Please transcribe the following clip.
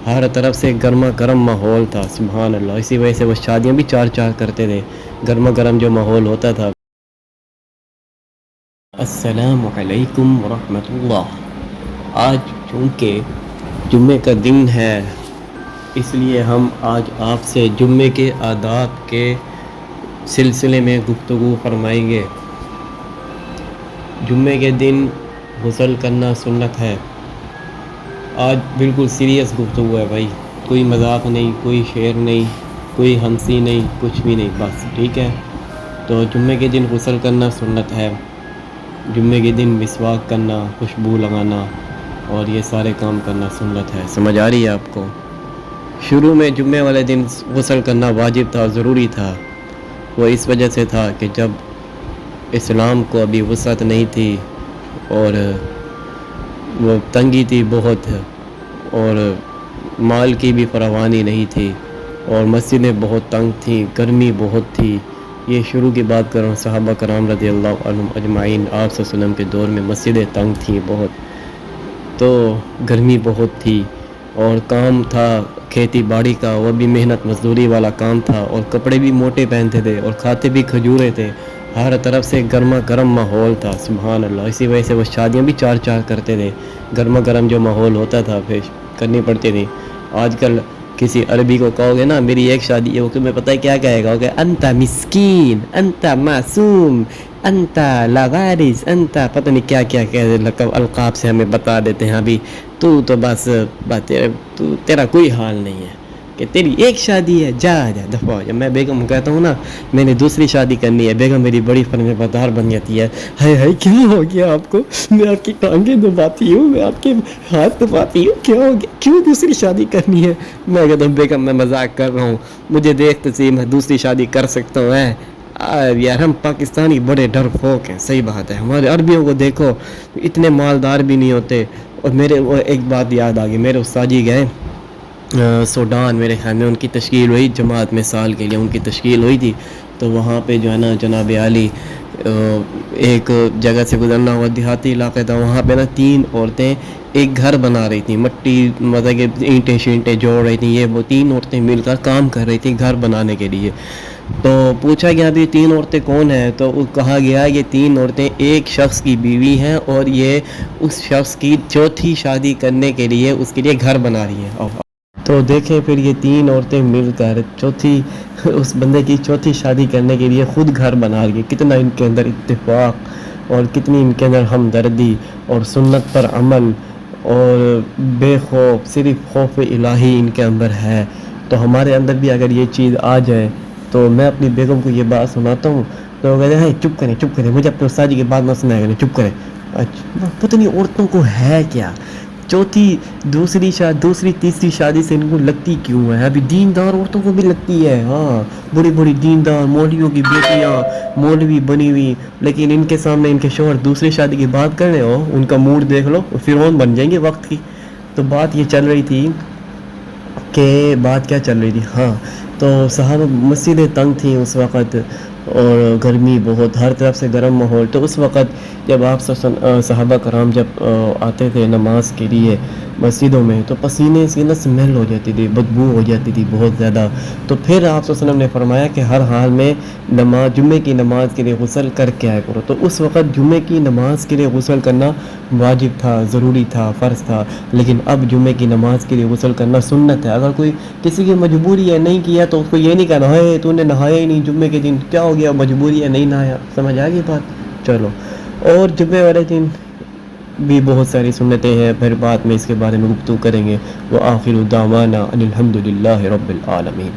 ہر طرف سے گرما گرم ماحول تھا، سبحان اللہ. اسی وجہ سے وہ شادیاں بھی چار چار کرتے تھے، گرما گرم جو ماحول ہوتا تھا. السلام علیکم ورحمۃ اللہ. آج چونکہ جمعے کا دن ہے، اس لیے ہم آج آپ سے جمعے کے آداب کے سلسلے میں گفتگو فرمائیں گے. جمعے کے دن غسل کرنا سنت ہے. آج بالکل سیریس گفتگو ہے بھائی، کوئی مذاق نہیں، کوئی شعر نہیں، کوئی ہنسی نہیں، کچھ بھی نہیں، بس ٹھیک ہے. تو جمعے کے دن غسل کرنا سنت ہے. جمعے کے دن مسواک کرنا، خوشبو لگانا اور یہ سارے کام کرنا سنت ہے. سمجھ آ رہی ہے آپ کو؟ شروع میں جمعے والے دن غسل کرنا واجب تھا، ضروری تھا. وہ اس وجہ سے تھا کہ جب اسلام کو ابھی وسعت نہیں تھی اور وہ تنگی تھی بہت، اور مال کی بھی فراوانی نہیں تھی، اور مسجدیں بہت تنگ تھیں، گرمی بہت تھی. یہ شروع کی بات کر رہا ہوں، صحابہ کرام رضی اللہ عنہم اجمعین، آپ صلی اللہ علیہ وسلم کے دور میں مسجدیں تنگ تھیں بہت، تو گرمی بہت تھی، اور کام تھا کھیتی باڑی کا، وہ بھی محنت مزدوری والا کام تھا، اور کپڑے بھی موٹے پہنتے تھے اور کھاتے بھی کھجورے تھے. ہر طرف سے گرما گرم ماحول تھا، سبحان اللہ. اسی وجہ سے وہ شادیاں بھی چار چار کرتے تھے، گرما گرم جو ماحول ہوتا تھا پھر کرنی پڑتی تھی. آج کل کسی عربی کو کہو گے نا میری ایک شادی ہے، وہ تمہیں پتہ ہے کیا کہے گا؟ کہ انت مسکین، انت معصوم، انت لاوارث، انت پتہ نہیں کیا کیا کہ لقب القاب سے ہمیں بتا دیتے ہیں. ابھی تو بس تیرا کوئی حال نہیں ہے، کہ تیری ایک شادی ہے، جا دفعہ ہو جا. میں بیگم کہتا ہوں نا میں نے دوسری شادی کرنی ہے، بیگم میری بڑی فرم بردار بن جاتی ہے. ہائے کیا ہو گیا آپ کو؟ میں آپ کی ٹانگیں دباتی ہوں، میں آپ کے ہاتھ دباتی ہوں، کیا ہو گیا؟ کیوں دوسری شادی کرنی ہے؟ میں کہتا ہوں بیگم میں مذاق کر رہا ہوں، مجھے دیکھ تسی میں دوسری شادی کر سکتا ہوں. یار ہم پاکستانی بڑے ڈر پھوک ہیں، صحیح بات ہے. ہمارے عربیوں کو دیکھو، اتنے مالدار بھی نہیں ہوتے. اور میرے وہ ایک بات یاد آ گئی، میرے استاد جی گئے سوڈان، میرے خیال میں ان کی تشکیل ہوئی جماعت میں سال کے لیے، ان کی تشکیل ہوئی تھی. تو وہاں پہ جو ہے نا جناب عالی ایک جگہ سے گزرنا ہوا، دیہاتی علاقہ تھا، وہاں پہ نا 3 عورتیں ایک گھر بنا رہی تھیں، مٹی مطلب کہ اینٹیں شینٹیں جوڑ رہی تھیں. یہ وہ 3 عورتیں مل کر کام کر رہی تھیں گھر بنانے کے لیے. تو پوچھا گیا بھی 3 عورتیں کون ہیں؟ تو کہا گیا یہ 3 عورتیں ایک شخص کی بیوی ہیں، اور یہ اس شخص کی چوتھی شادی کرنے کے لیے اس کے لیے گھر بنا رہی ہیں. تو دیکھیں پھر یہ 3 عورتیں مل کر اس بندے کی چوتھی شادی کرنے کے لیے خود گھر بنا رہی ہیں. کتنا ان کے اندر اتفاق، اور کتنی ان کے اندر ہمدردی اور سنت پر عمل، اور بے خوف، صرف خوف الہی ان کے اندر ہے. تو ہمارے اندر بھی اگر یہ چیز آ جائے، تو میں اپنی بیگم کو یہ بات سناتا ہوں تو وہ کہتے ہیں چپ کریں، مجھے اپنے استاد جی کی بات نہ سنایا کریں، چپ کریں. اچھا پتہ نہیں عورتوں کو ہے کیا، چوتھی دوسری تیسری شادی سے ان کو لگتی کیوں ہے؟ ابھی دیندار عورتوں کو بھی لگتی ہے، ہاں بڑی بڑی دیندار مولویوں کی بیٹیاں مولوی بنی ہوئی، لیکن ان کے سامنے ان کے شوہر دوسری شادی کی بات کر رہے ہو، ان کا موڈ دیکھ لو، فرعون بن جائیں گے وقت کی. تو بات یہ چل رہی تھی کہ بات کیا چل رہی تھی، ہاں تو صحابہ مسجدیں تنگ تھیں اس وقت، اور گرمی بہت، ہر طرف سے گرم ماحول. تو اس وقت جب آپ صحابہ کرام جب آتے تھے نماز کے لیے مسجدوں میں، تو پسینے سے نا اسمیل ہو جاتی تھی، بدبو ہو جاتی تھی بہت زیادہ. تو پھر آپ صلی اللہ علیہ وسلم نے فرمایا کہ ہر حال میں جمعے کی نماز کے لیے غسل کر کے آیا کرو. تو اس وقت جمعے کی نماز کے لیے غسل کرنا واجب تھا، ضروری تھا، فرض تھا. لیکن اب جمعے کی نماز کے لیے غسل کرنا سنت ہے. اگر کوئی کسی کی مجبوری ہے نہیں کیا تو اس کو یہ نہیں کہنا ہے تو نے نہایا ہی نہیں جمعے کے دن، کیا ہو گیا مجبوری ہے نہیں نہایا. سمجھ آ گئی بات؟ چلو، اور جمعے والے دن بھی بہت ساری سنتیں ہیں، پھر بعد میں اس کے بارے میں گفتگو کریں گے. وآخر دعوانا ان الحمد للہ رب العالمین.